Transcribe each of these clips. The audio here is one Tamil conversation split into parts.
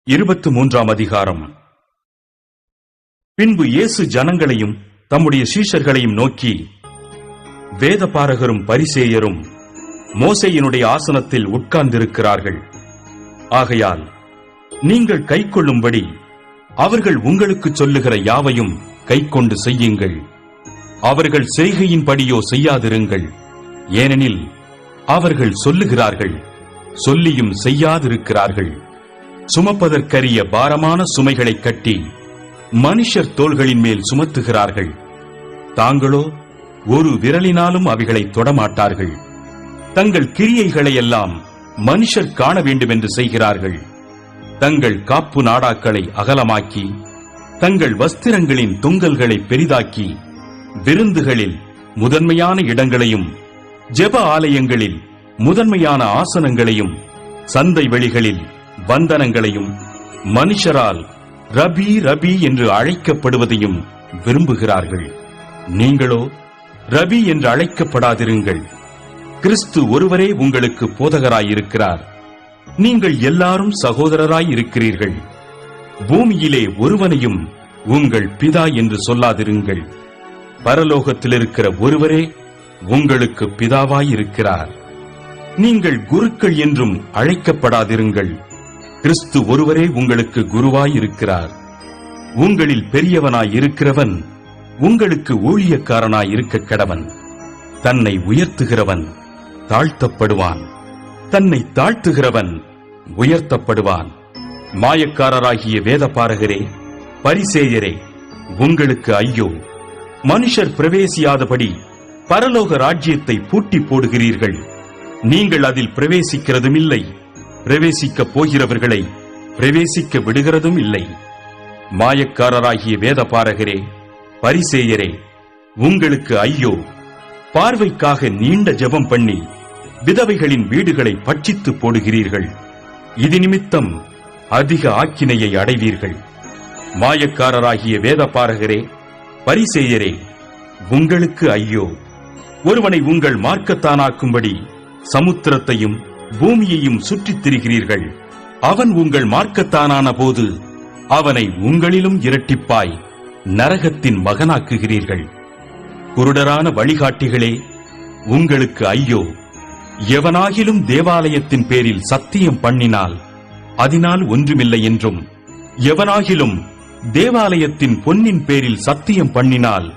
23 அதிகாரம். பின்பு இயேசு ஜனங்களையும் தம்முடைய சீஷர்களையும் நோக்கி, வேதபாரகரும் பரிசேயரும் மோசேயினுடைய ஆசனத்தில் உட்கார்ந்திருக்கிறார்கள். ஆகையால் நீங்கள் கைக்கொள்ளும்படி அவர்கள் உங்களுக்கு சொல்லுகிற யாவையும் கைக்கொண்டு செய்யுங்கள். அவர்கள் செய்கையின்படியோ செய்யாதிருங்கள். ஏனெனில் அவர்கள் சொல்லுகிறார்கள், சொல்லியும் செய்யாதிருக்கிறார்கள். சுமப்பதற்கரிய பாரமான சுமைகளை கட்டி மனுஷர் தோள்களின் மேல் சுமத்துகிறார்கள். தாங்களோ ஒரு விரலினாலும் அவைகளை தொடமாட்டார்கள். தங்கள் கிரியைகளை எல்லாம் மனுஷர் காண வேண்டும் என்று செய்கிறார்கள். தங்கள் காப்பு நாடாக்களை அகலமாக்கி தங்கள் வஸ்திரங்களின் தொங்கல்களை பெரிதாக்கி விருந்துகளில் முதன்மையான இடங்களையும் ஜெப ஆலயங்களில் முதன்மையான ஆசனங்களையும் சந்தை வெளிகளில் வந்தனங்களையும் மனுஷரால் ரபி ரபி என்று அழைக்கப்படுவதையும் விரும்புகிறார்கள். நீங்களோ ரபி என்று அழைக்கப்படாதிருங்கள். கிறிஸ்து ஒருவரே உங்களுக்கு போதகராயிருக்கிறார். நீங்கள் எல்லாரும் சகோதரராய் இருக்கிறீர்கள். பூமியிலே ஒருவனையும் உங்கள் பிதா என்று சொல்லாதிருங்கள். பரலோகத்தில் இருக்கிற ஒருவரே உங்களுக்கு பிதாவாயிருக்கிறார். நீங்கள் குருக்கள் என்றும் அழைக்கப்படாதிருங்கள். கிறிஸ்து ஒருவரே உங்களுக்கு குருவாயிருக்கிறார். உங்களில் பெரியவனாய் இருக்கிறவன் உங்களுக்கு ஊழியக்காரனாய் இருக்க கடவன். தன்னை உயர்த்துகிறவன் தாழ்த்தப்படுவான், தன்னை தாழ்த்துகிறவன் உயர்த்தப்படுவான். மாயக்காரராகிய வேதபாரகரே, பரிசேயரே, உங்களுக்கு ஐயோ! மனுஷர் பிரவேசியாதபடி பரலோக ராஜ்யத்தை பூட்டி போடுகிறீர்கள். நீங்கள் அதில் பிரவேசிக்கிறதும் இல்லை, பிரவேசிக்கப் போகிறவர்களை பிரவேசிக்க விடுகிறதும் இல்லை. மாயக்காரராகிய வேதபாரகரே, பரிசேயரே, உங்களுக்கு ஐயோ! பார்வைக்காக நீண்ட ஜெபம் பண்ணி விதவைகளின் வீடுகளை பட்சித்து போடுகிறீர்கள். இது நிமித்தம் அதிக ஆக்கினையை அடைவீர்கள். மாயக்காரராகிய வேதபாரகரே, பரிசேயரே, உங்களுக்கு ஐயோ! ஒருவனை உங்கள் மார்க்கத்தானாக்கும்படி சமுத்திரத்தையும் பூமியையும் சுற்றித் திரிகிறீர்கள். அவன் உங்கள் மார்க்கத்தானான போது அவனை உங்களிலும் இரட்டிப்பாய் நரகத்தின் மகனாக்குகிறீர்கள். குருடரான வழிகாட்டிகளே, உங்களுக்கு ஐயோ! எவனாகிலும் தேவாலயத்தின் பேரில் சத்தியம் பண்ணினால் அதனால் ஒன்றுமில்லை என்றும், எவனாகிலும் தேவாலயத்தின் பொன்னின் பேரில் சத்தியம் பண்ணினால்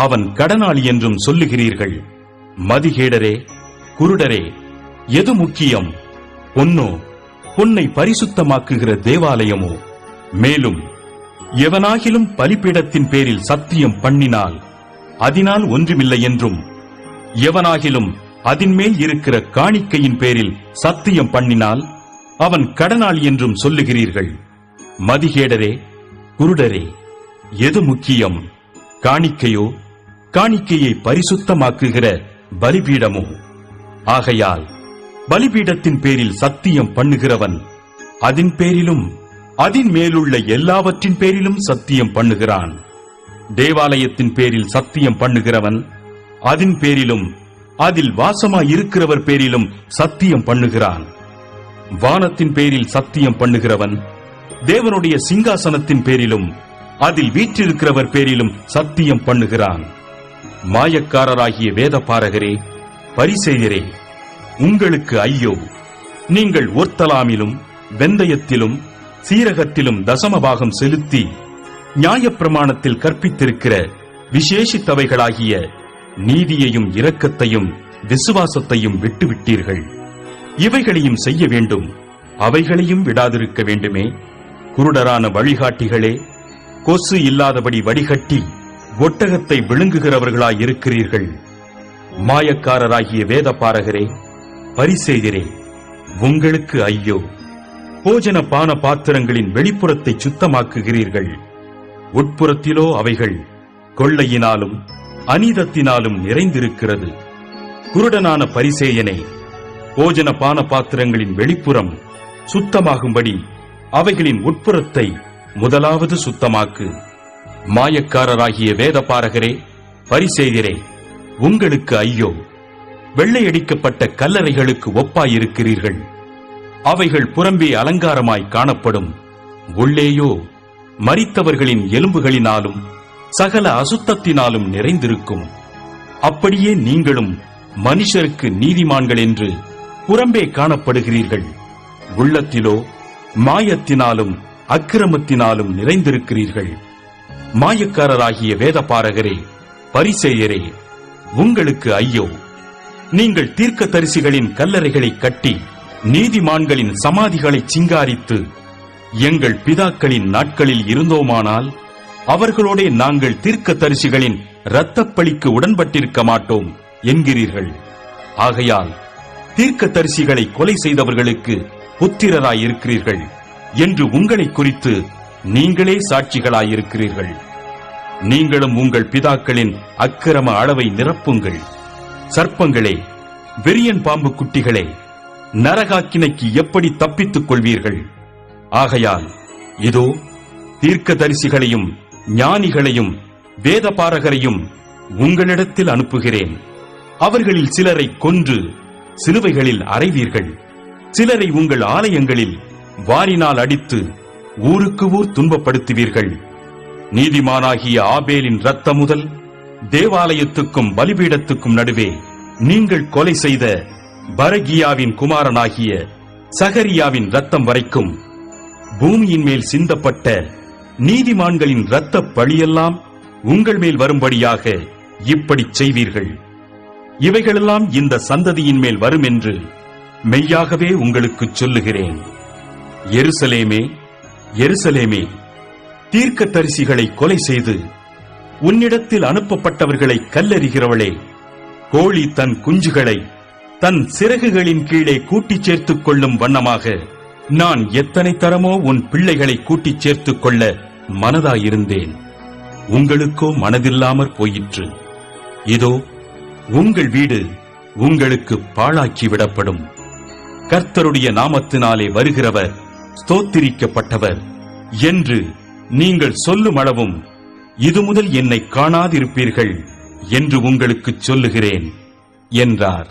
அவன் கடனாளி என்றும் சொல்லுகிறீர்கள். மதிகேடரே, குருடரே, எது முக்கியம்? பொன்னோ, பொன்னை பரிசுத்தமாக்குகிற தேவாலயமோ? மேலும் எவனாகிலும் பலிபீடத்தின் பேரில் சத்தியம் பண்ணினால் அதனால் ஒன்றுமில்லை என்றும், எவனாகிலும் அதின்மேல் இருக்கிற காணிக்கையின் பேரில் சத்தியம் பண்ணினால் அவன் கடனாளி என்றும் சொல்லுகிறீர்கள். மதிகேடரே, குருடரே, எது முக்கியம்? காணிக்கையோ, காணிக்கையை பரிசுத்தமாக்குகிற பலிபீடமோ? ஆகையால் பலிபீடத்தின் பேரில் சத்தியம் பண்ணுகிறவன் அதன் பேரிலும் அதின் மேலுள்ள எல்லாவற்றின் பேரிலும் சத்தியம் பண்ணுகிறான். தேவாலயத்தின் பேரில் சத்தியம் பண்ணுகிறவன் அதன் பேரிலும் அதில் வாசமாயிருக்கிறவர் பேரிலும் சத்தியம் பண்ணுகிறான். வானத்தின் பேரில் சத்தியம் பண்ணுகிறவன் தேவனுடைய சிங்காசனத்தின் பேரிலும் அதில் வீற்றிருக்கிறவர் பேரிலும் சத்தியம் பண்ணுகிறான். மாயக்காரராகிய வேதபாரகரே, பரிசேயரே, உங்களுக்கு ஐயோ! நீங்கள் ஒர்த்தலாமிலும் வெந்தயத்திலும் சீரகத்திலும் தசமபாகம் செலுத்தி நியாயப்பிரமாணத்தில் கற்பித்திருக்கிற விசேஷித்தவைகளாகிய நீதியையும் இரக்கத்தையும் விசுவாசத்தையும் விட்டுவிட்டீர்கள். இவைகளையும் செய்ய வேண்டும், அவைகளையும் விடாதிருக்க வேண்டுமே. குருடரான வழிகாட்டிகளே, கொசு இல்லாதபடி வடிகட்டி ஒட்டகத்தை விழுங்குகிறவர்களாயிருக்கிறீர்கள். மாயக்காரராகிய வேதபாரகரே, பரிசேயரே, உங்களுக்கு ஐயோ! போஜன பான பாத்திரங்களின் வெளிப்புறத்தை சுத்தமாக்குகிறீர்கள். உட்புறத்திலோ அவைகள் கொள்ளையினாலும் அநீதத்தினாலும் நிறைந்திருக்கிறது. குருடனான பரிசேயனே, போஜன பான பாத்திரங்களின் வெளிப்புறம் சுத்தமாகும்படி அவைகளின் உட்புறத்தை முதலாவது சுத்தமாக்கு. மாயக்காரராகிய வேதபாரகரே, பரிசேயரே, உங்களுக்கு ஐயோ! வெள்ளையடிக்கப்பட்ட கல்லறைகளுக்கு ஒப்பாயிருக்கிறீர்கள். அவைகள் புறம்பே அலங்காரமாய் காணப்படும், உள்ளேயோ மரித்தவர்களின் எலும்புகளினாலும் சகல அசுத்தத்தினாலும் நிறைந்திருக்கும். அப்படியே நீங்களும் மனுஷருக்கு நீதிமான்கள் என்று புறம்பே காணப்படுகிறீர்கள், உள்ளத்திலோ மாயத்தினாலும் அக்கிரமத்தினாலும் நிறைந்திருக்கிறீர்கள். மாயக்காரராகிய வேதபாரகரே, பரிசேயரே, உங்களுக்கு ஐயோ! நீங்கள் தீர்க்கதரிசிகளின் கல்லறைகளை கட்டி நீதிமான்களின் சமாதிகளை சிங்காரித்து, எங்கள் பிதாக்களின் நாட்களில் இருந்தோமானால் அவர்களோடே நாங்கள் தீர்க்கதரிசிகளின் இரத்தப்பழிக்கு உடன்பட்டிருக்க மாட்டோம் என்கிறீர்கள். ஆகையால் தீர்க்கதரிசிகளை கொலை செய்தவர்களுக்கு புத்திரராயிருக்கிறீர்கள் என்று உங்களை குறித்து நீங்களே சாட்சிகளாயிருக்கிறீர்கள். நீங்களும் உங்கள் பிதாக்களின் அக்கிரம அளவை நிரப்புங்கள். சர்ப்பங்களே, விரியன் பாம்பு குட்டிகளே, நரகாக்கினைக்கு எப்படி தப்பித்துக் கொள்வீர்கள்? ஆகையால் இதோ தீர்க்கதரிசிகளையும் ஞானிகளையும் வேதபாரகரையும் உங்களிடத்தில் அனுப்புகிறேன். அவர்களில் சிலரை கொன்று சிலுவைகளில் அறைவீர்கள். சிலரை உங்கள் ஆலயங்களில் வாரினால் அடித்து ஊருக்கு ஊர் துன்பப்படுத்துவீர்கள். நீதிமானாகிய ஆபேலின் இரத்தம் முதல் தேவாலயத்துக்கும் பலிபீடத்துக்கும் நடுவே நீங்கள் கொலை செய்த பரகியாவின் குமாரனாகிய சகரியாவின் இரத்தம் வரைக்கும் பூமியின் மேல் சிந்தப்பட்ட நீதிமான்களின் இரத்த பழியெல்லாம் உங்கள் மேல் வரும்படியாக இப்படி செய்வீர்கள். இவைகளெல்லாம் இந்த சந்ததியின் மேல் வரும் என்று மெய்யாகவே உங்களுக்கு சொல்லுகிறேன். எருசலேமே, எருசலேமே, தீர்க்கதரிசிகளை கொலை செய்து உன்னிடத்தில் அனுப்பப்பட்டவர்களை கல்லெறிகிறவளே, கோழி தன் குஞ்சுகளை தன் சிறகுகளின் கீழே கூட்டிச் சேர்த்துக் கொள்ளும் வண்ணமாக நான் எத்தனை தரமோ உன் பிள்ளைகளை கூட்டிச் சேர்த்துக் கொள்ள மனதாயிருந்தேன். உங்களுக்கோ மனதில்லாமற் போயிற்று. இதோ உங்கள் வீடு உங்களுக்கு பாழாக்கிவிடப்படும். கர்த்தருடைய நாமத்தினாலே வருகிறவர் ஸ்தோத்திரிக்கப்பட்டவர் என்று நீங்கள் சொல்லும் அளவும் இது முதல் என்னை காணாதிருப்பீர்கள் என்று உங்களுக்கு சொல்லுகிறேன் என்றார்.